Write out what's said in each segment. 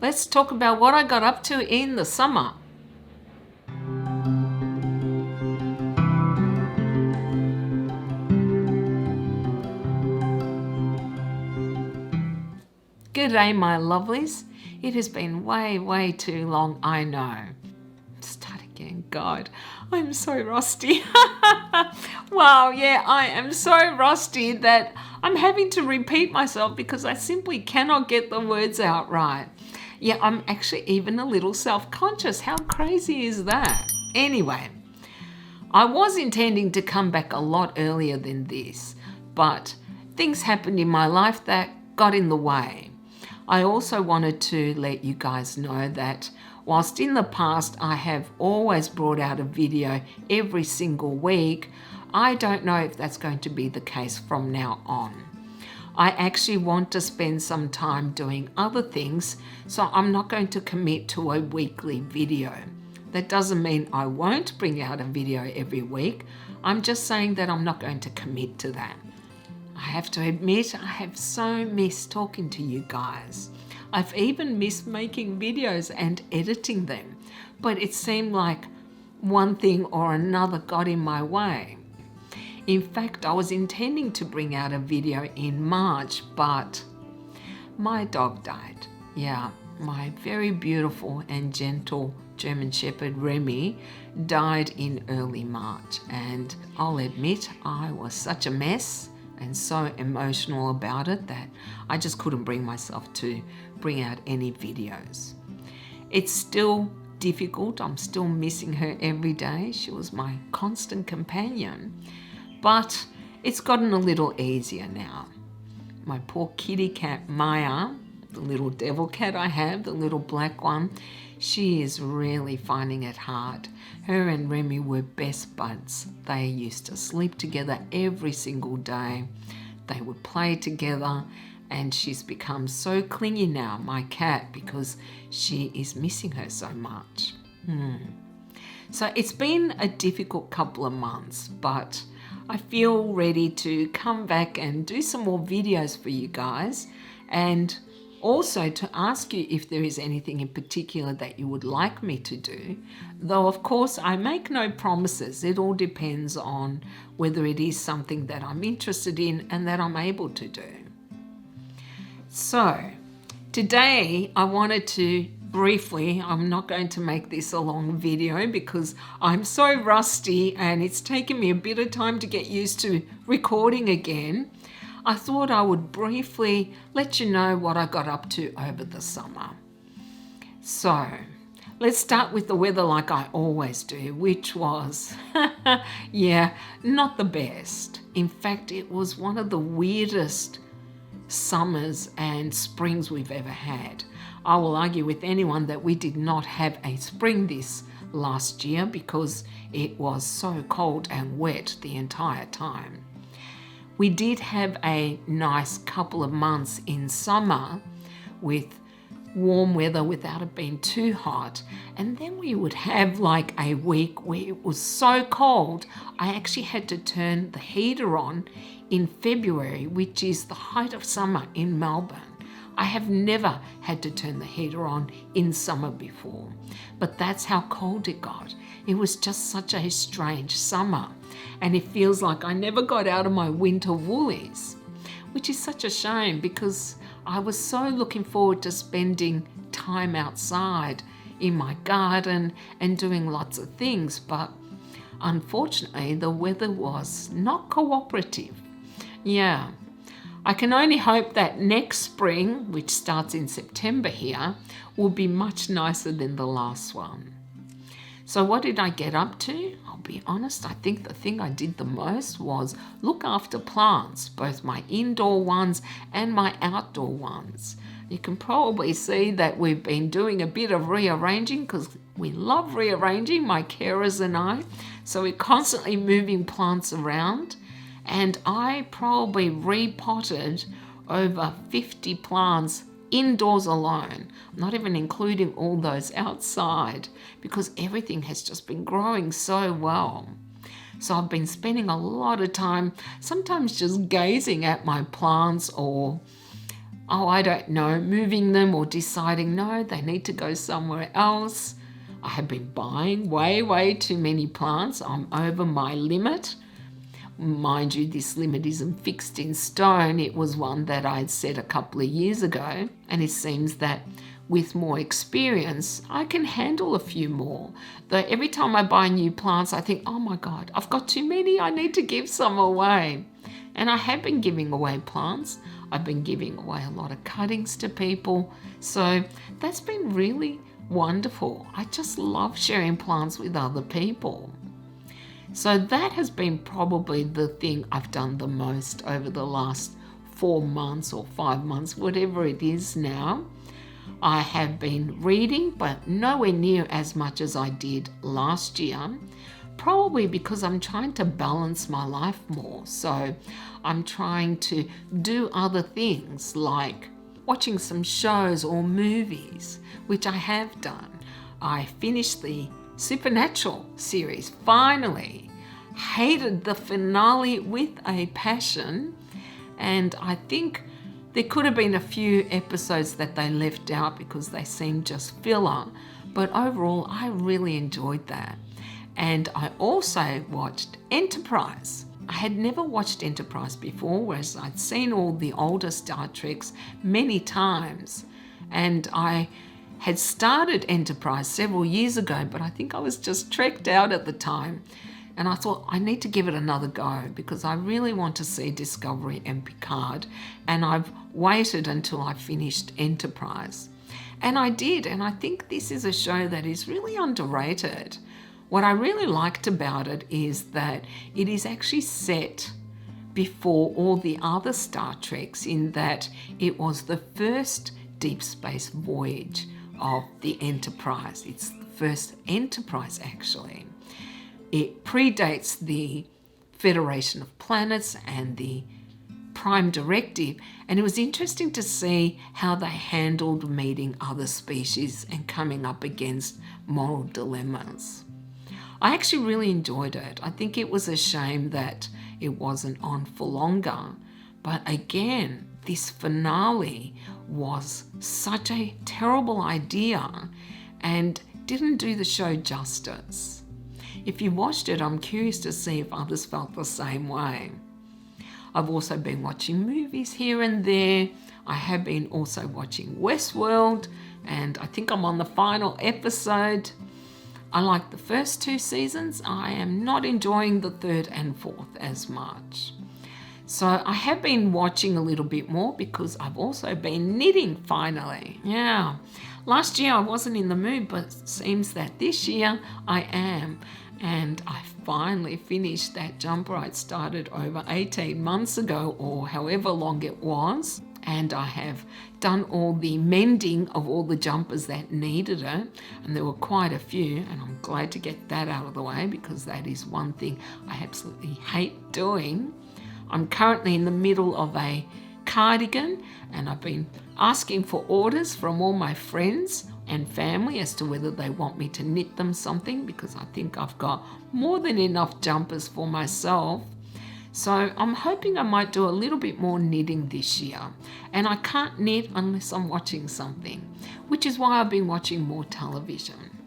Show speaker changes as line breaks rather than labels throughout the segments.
let's talk about what I got up to in the summer. G'day, my lovelies. It has been way too long, I know. Start again, God. I'm so rusty. Wow, yeah, I am so rusty that I'm having to repeat myself because I simply cannot get the words out right. Yeah, I'm actually even a little self-conscious. How crazy is that? Anyway, I was intending to come back a lot earlier than this, but things happened in my life that got in the way. I also wanted to let you guys know that whilst in the past I have always brought out a video every single week, I don't know if that's going to be the case from now on. I actually want to spend some time doing other things, so I'm not going to commit to a weekly video. That doesn't mean I won't bring out a video every week. I'm just saying that I'm not going to commit to that. I have to admit, I have so missed talking to you guys. I've even missed making videos and editing them, but it seemed like one thing or another got in my way. In fact, I was intending to bring out a video in March, but my dog died. Yeah, my very beautiful and gentle German Shepherd Remy died in early March, and I'll admit I was such a mess and so emotional about it that I just couldn't bring myself to bring out any videos. It's still difficult. I'm still missing her every day. She was my constant companion, but it's gotten a little easier now. My poor kitty cat Maya, the little devil cat I have, the little black one, she is really finding it hard. Her and Remy were best buds. They used to sleep together every single day. They would play together, and she's become so clingy now, my cat, because she is missing her so much. So it's been a difficult couple of months, but I feel ready to come back and do some more videos for you guys, and also to ask you if there is anything in particular that you would like me to do. Though of course I make no promises. It all depends on whether it is something that I'm interested in and that I'm able to do. So today I wanted to briefly, I'm not going to make this a long video because I'm so rusty and it's taken me a bit of time to get used to recording again. I thought I would briefly let you know what I got up to over the summer. So let's start with the weather like I always do, which was, yeah, not the best. In fact, it was one of the weirdest summers and springs we've ever had. I will argue with anyone that we did not have a spring this last year because it was so cold and wet the entire time. We did have a nice couple of months in summer with warm weather without it being too hot, and then we would have like a week where it was so cold I actually had to turn the heater on in February, which is the height of summer in Melbourne. I have never had to turn the heater on in summer before, but that's how cold it got. It was just such a strange summer, and it feels like I never got out of my winter woolies, which is such a shame because I was so looking forward to spending time outside in my garden and doing lots of things, but unfortunately the weather was not cooperative. Yeah, I can only hope that next spring, which starts in September here, will be much nicer than the last one. So what did I get up to? I'll be honest, I think the thing I did the most was look after plants, both my indoor ones and my outdoor ones. You can probably see that we've been doing a bit of rearranging because we love rearranging, my carers and I. So we're constantly moving plants around, and I probably repotted over 50 plants indoors alone, not even including all those outside, because everything has just been growing so well. So I've been spending a lot of time sometimes just gazing at my plants, or I don't know, moving them or deciding, no, they need to go somewhere else. I have been buying way too many plants. I'm over my limit. Mind you, this limit isn't fixed in stone. It was one that I'd set a couple of years ago, and it seems that with more experience, I can handle a few more. Though every time I buy new plants, I think, oh my God, I've got too many. I need to give some away. And I have been giving away plants. I've been giving away a lot of cuttings to people. So that's been really wonderful. I just love sharing plants with other people. So that has been probably the thing I've done the most over the last 4 months or 5 months, whatever it is now. I have been reading, but nowhere near as much as I did last year, probably because I'm trying to balance my life more. So I'm trying to do other things like watching some shows or movies, which I have done. I finished the Supernatural series, finally. Hated the finale with a passion, and I think there could have been a few episodes that they left out because they seemed just filler, but overall I really enjoyed that. And I also watched Enterprise. I had never watched Enterprise before, whereas I'd seen all the older Star Treks many times, and I had started Enterprise several years ago, but I think I was just trekked out at the time. And I thought, I need to give it another go because I really want to see Discovery and Picard. And I've waited until I finished Enterprise. And I did, and I think this is a show that is really underrated. What I really liked about it is that it is actually set before all the other Star Treks, in that it was the first deep space voyage of the Enterprise. It's the first Enterprise, actually. It predates the Federation of Planets and the Prime Directive, and it was interesting to see how they handled meeting other species and coming up against moral dilemmas. I actually really enjoyed it. I think it was a shame that it wasn't on for longer, but again, this finale was such a terrible idea and didn't do the show justice. If you watched it, I'm curious to see if others felt the same way. I've also been watching movies here and there. I have been also watching Westworld, and I think I'm on the final episode. I like the first 2 seasons. I am not enjoying the 3rd and 4th as much. So I have been watching a little bit more because I've also been knitting finally. Yeah. Last year I wasn't in the mood, but it seems that this year I am. And I finally finished that jumper I'd started over 18 months ago, or however long it was. And I have done all the mending of all the jumpers that needed it. And there were quite a few, and I'm glad to get that out of the way because that is one thing I absolutely hate doing. I'm currently in the middle of a cardigan, and I've been asking for orders from all my friends and family as to whether they want me to knit them something, because I think I've got more than enough jumpers for myself. So I'm hoping I might do a little bit more knitting this year. And I can't knit unless I'm watching something, which is why I've been watching more television.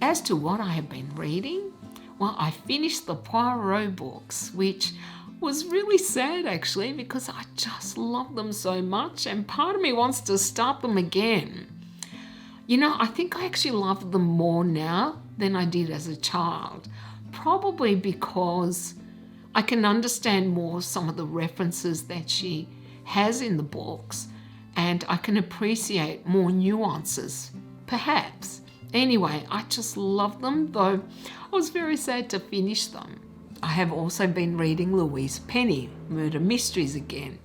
As to what I have been reading, well, I finished the Poirot books, which was really sad actually because I just love them so much, and part of me wants to start them again. You know, I think I actually love them more now than I did as a child, probably because I can understand more some of the references that she has in the books, and I can appreciate more nuances, perhaps. Anyway, I just love them, though I was very sad to finish them. I have also been reading Louise Penny, Murder Mysteries again.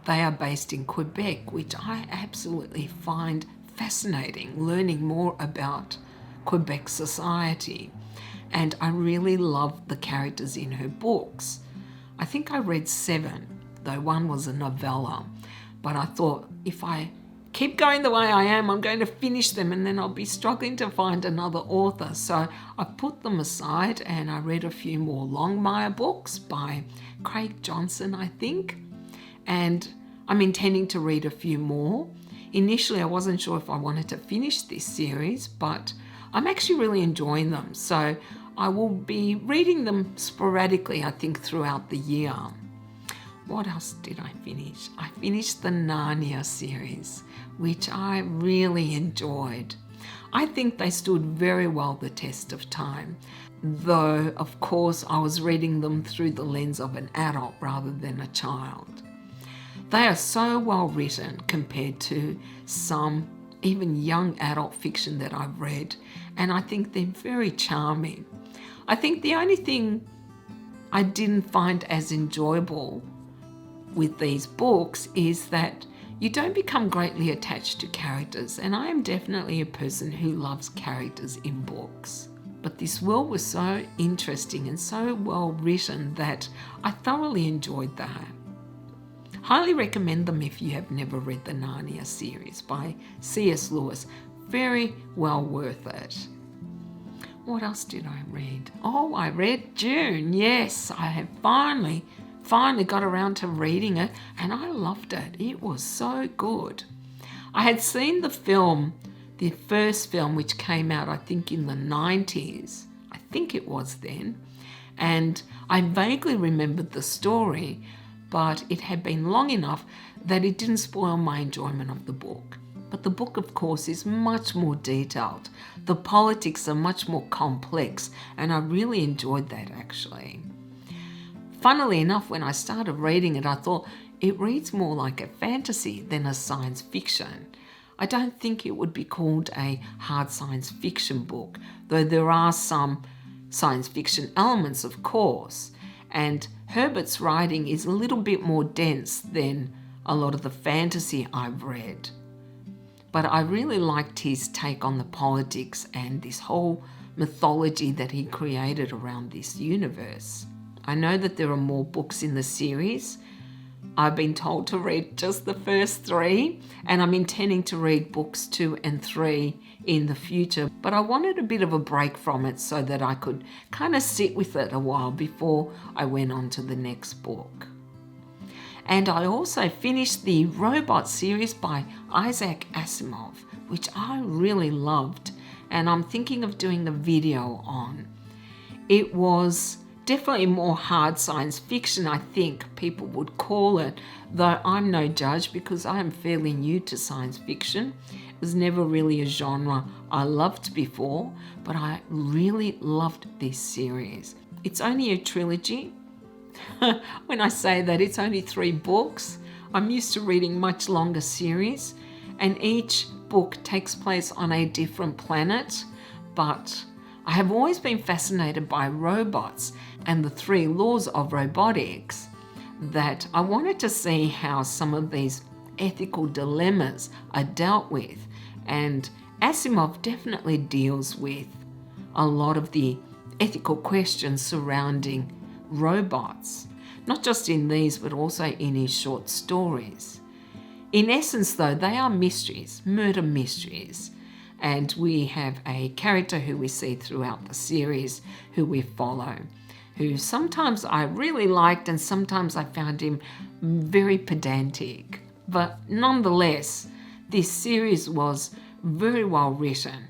They are based in Quebec, which I absolutely find fascinating, learning more about Quebec society. And I really love the characters in her books. I think I read 7, though one was a novella. But I thought, if I keep going the way I am, I'm going to finish them and then I'll be struggling to find another author. So I put them aside and I read a few more Longmire books by Craig Johnson, I think. And I'm intending to read a few more. Initially, I wasn't sure if I wanted to finish this series, but I'm actually really enjoying them. So I will be reading them sporadically, I think, throughout the year. What else did I finish? I finished the Narnia series, which I really enjoyed. I think they stood very well the test of time, though, of course, I was reading them through the lens of an adult rather than a child. They are so well written compared to some even young adult fiction that I've read, and I think they're very charming. I think the only thing I didn't find as enjoyable with these books is that you don't become greatly attached to characters, and I am definitely a person who loves characters in books. But this world was so interesting and so well written that I thoroughly enjoyed that. Highly recommend them if you have never read the Narnia series by C.S. Lewis. Very well worth it. What else did I read? Oh, I read Dune. Yes, I have finally got around to reading it, and I loved it. It was so good. I had seen the first film, which came out, I think, in the 90s. I think it was then. And I vaguely remembered the story, but it had been long enough that it didn't spoil my enjoyment of the book. But the book, of course, is much more detailed. The politics are much more complex, and I really enjoyed that, actually. Funnily enough, when I started reading it, I thought it reads more like a fantasy than a science fiction. I don't think it would be called a hard science fiction book, though there are some science fiction elements, of course. And Herbert's writing is a little bit more dense than a lot of the fantasy I've read. But I really liked his take on the politics and this whole mythology that he created around this universe. I know that there are more books in the series. I've been told to read just the first 3, and I'm intending to read books 2 and 3 in the future. But I wanted a bit of a break from it so that I could kind of sit with it a while before I went on to the next book. And I also finished the Robot series by Isaac Asimov, which I really loved, and I'm thinking of doing a video on. It was definitely more hard science fiction, I think people would call it, though I'm no judge because I am fairly new to science fiction. It was never really a genre I loved before, but I really loved this series. It's only a trilogy. When I say that, it's only 3 books. I'm used to reading much longer series, and each book takes place on a different planet, but I have always been fascinated by robots and the 3 laws of robotics, that I wanted to see how some of these ethical dilemmas are dealt with. And Asimov definitely deals with a lot of the ethical questions surrounding robots, not just in these, but also in his short stories. In essence, though, they are mysteries, murder mysteries. And we have a character who we see throughout the series who we follow, who sometimes I really liked and sometimes I found him very pedantic. But nonetheless, this series was very well written.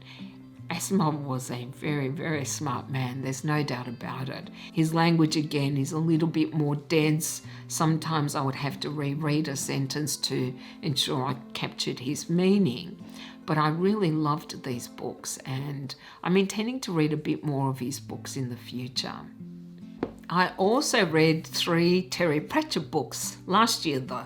Asimov was a very, very smart man, there's no doubt about it. His language, again, is a little bit more dense. Sometimes I would have to reread a sentence to ensure I captured his meaning. But I really loved these books, and I'm intending to read a bit more of his books in the future. I also read 3 Terry Pratchett books last year, though,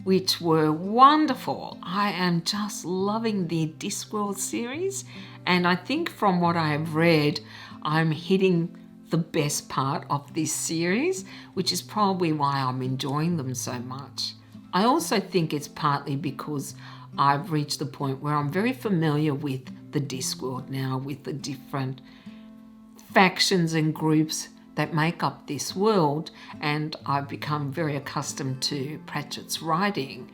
which were wonderful. I am just loving the Discworld series, and I think from what I have read, I'm hitting the best part of this series, which is probably why I'm enjoying them so much. I also think it's partly because I've reached the point where I'm very familiar with the Discworld now, with the different factions and groups that make up this world, and I've become very accustomed to Pratchett's writing,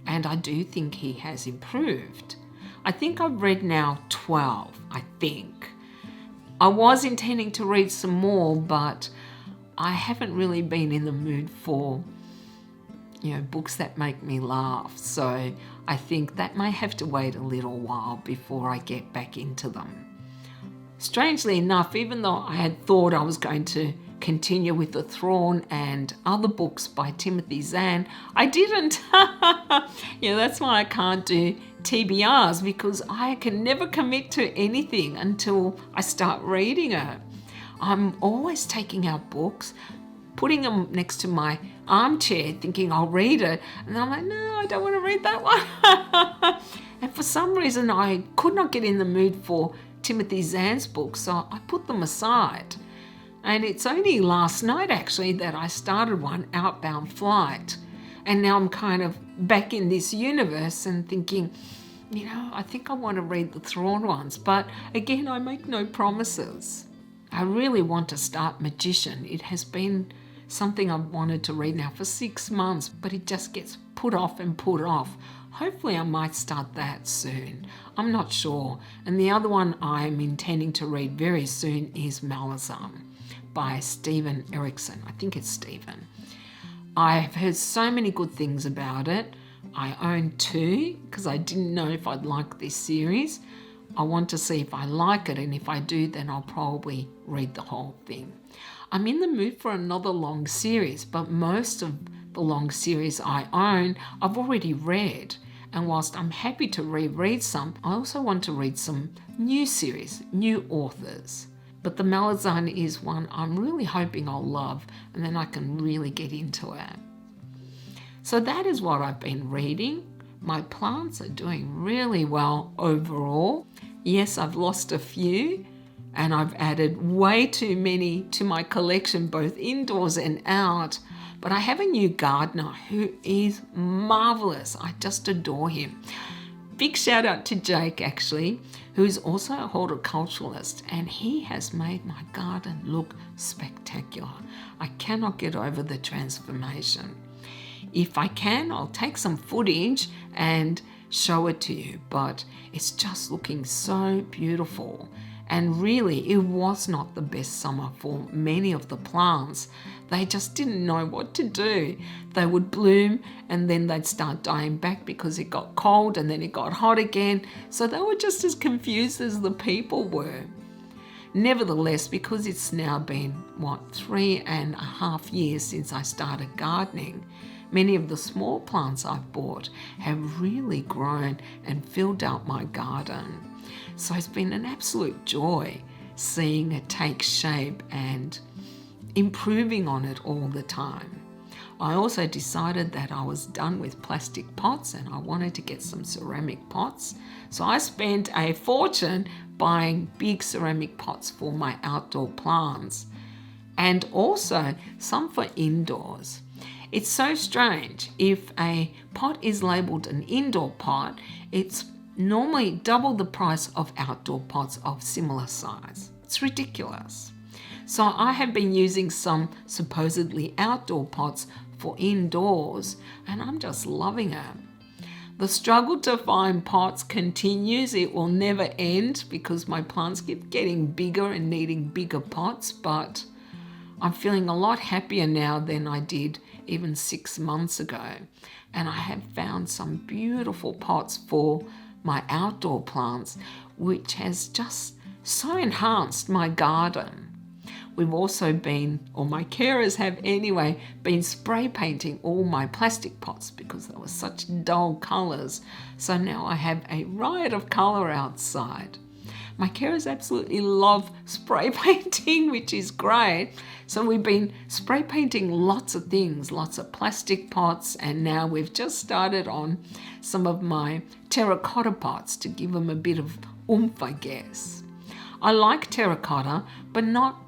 and I do think he has improved. I think I've read now 12, I think. I was intending to read some more, but I haven't really been in the mood for books that make me laugh. So I think that may have to wait a little while before I get back into them. Strangely enough, even though I had thought I was going to continue with The Thrawn and other books by Timothy Zahn, I didn't. That's why I can't do TBRs, because I can never commit to anything until I start reading it. I'm always taking out books, putting them next to my armchair thinking I'll read it, and I'm like, no, I don't want to read that one. And for some reason I could not get in the mood for Timothy Zahn's books, so I put them aside. And it's only last night actually that I started one, Outbound Flight, and now I'm kind of back in this universe and thinking, I think I want to read the Thrawn ones, but again, I make no promises. I really want to start Magician. It has been something I've wanted to read now for 6 months, but it just gets put off and put off. Hopefully I might start that soon. I'm not sure. And the other one I'm intending to read very soon is Malazan by Stephen Erickson. I think it's Stephen. I've heard so many good things about it. I own 2 because I didn't know if I'd like this series. I want to see if I like it, and if I do, then I'll probably read the whole thing. I'm in the mood for another long series, but most of the long series I own, I've already read. And whilst I'm happy to reread some, I also want to read some new series, new authors. But the Malazan is one I'm really hoping I'll love, and then I can really get into it. So that is what I've been reading. My plants are doing really well overall. Yes, I've lost a few, and I've added way too many to my collection, both indoors and out. But I have a new gardener who is marvellous. I just adore him. Big shout out to Jake, actually, who's also a horticulturalist, and he has made my garden look spectacular. I cannot get over the transformation. If I can, I'll take some footage and show it to you, but it's just looking so beautiful. And really, it was not the best summer for many of the plants. They just didn't know what to do. They would bloom and then they'd start dying back because it got cold and then it got hot again. So they were just as confused as the people were. Nevertheless, because it's now been, 3.5 years since I started gardening, many of the small plants I've bought have really grown and filled out my garden. So it's been an absolute joy seeing it take shape and improving on it all the time. I also decided that I was done with plastic pots and I wanted to get some ceramic pots. So I spent a fortune buying big ceramic pots for my outdoor plants, and also some for indoors. It's so strange. If a pot is labelled an indoor pot, it's normally double the price of outdoor pots of similar size. It's ridiculous. So I have been using some supposedly outdoor pots for indoors, and I'm just loving it. The struggle to find pots continues. It will never end because my plants keep getting bigger and needing bigger pots, but I'm feeling a lot happier now than I did even 6 months ago. And I have found some beautiful pots for my outdoor plants, which has just so enhanced my garden. We've also been, or my carers have anyway, been spray painting all my plastic pots because they were such dull colours. So now I have a riot of colour outside. My carers absolutely love spray painting, which is great. So we've been spray painting lots of things, lots of plastic pots, and now we've just started on some of my terracotta pots to give them a bit of oomph, I guess. I like terracotta, but not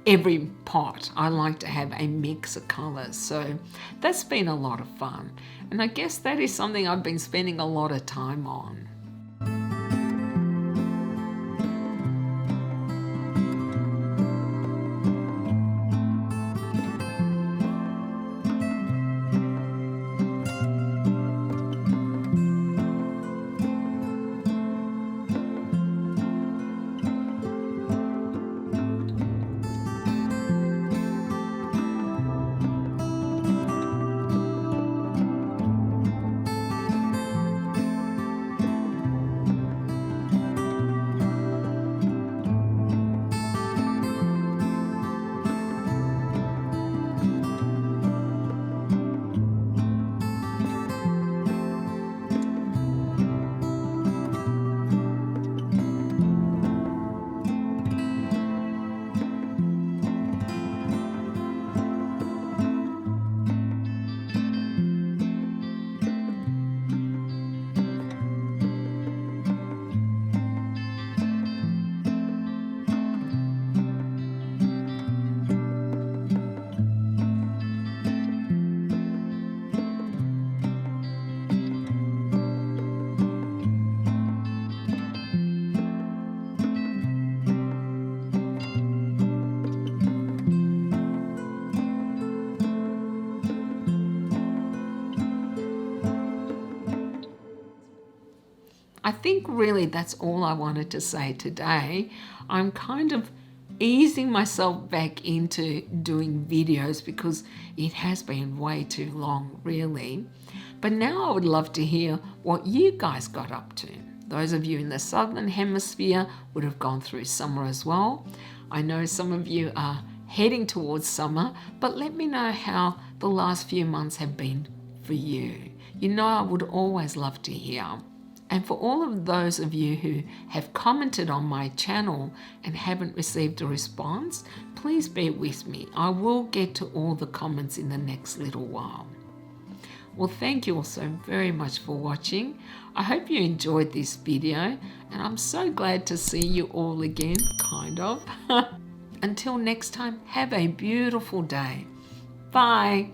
every pot. I like to have a mix of colours, so that's been a lot of fun. And I guess that is something I've been spending a lot of time on. think really that's all I wanted to say today. I'm kind of easing myself back into doing videos because it has been way too long, really. But now I would love to hear what you guys got up to. Those of you in the southern hemisphere would have gone through summer as well. I know some of you are heading towards summer, but let me know how the last few months have been for you. You know, I would always love to hear. And for all of those of you who have commented on my channel and haven't received a response, please bear with me. I will get to all the comments in the next little while. Well, thank you all so very much for watching. I hope you enjoyed this video, and I'm so glad to see you all again, kind of. Until next time, have a beautiful day. Bye.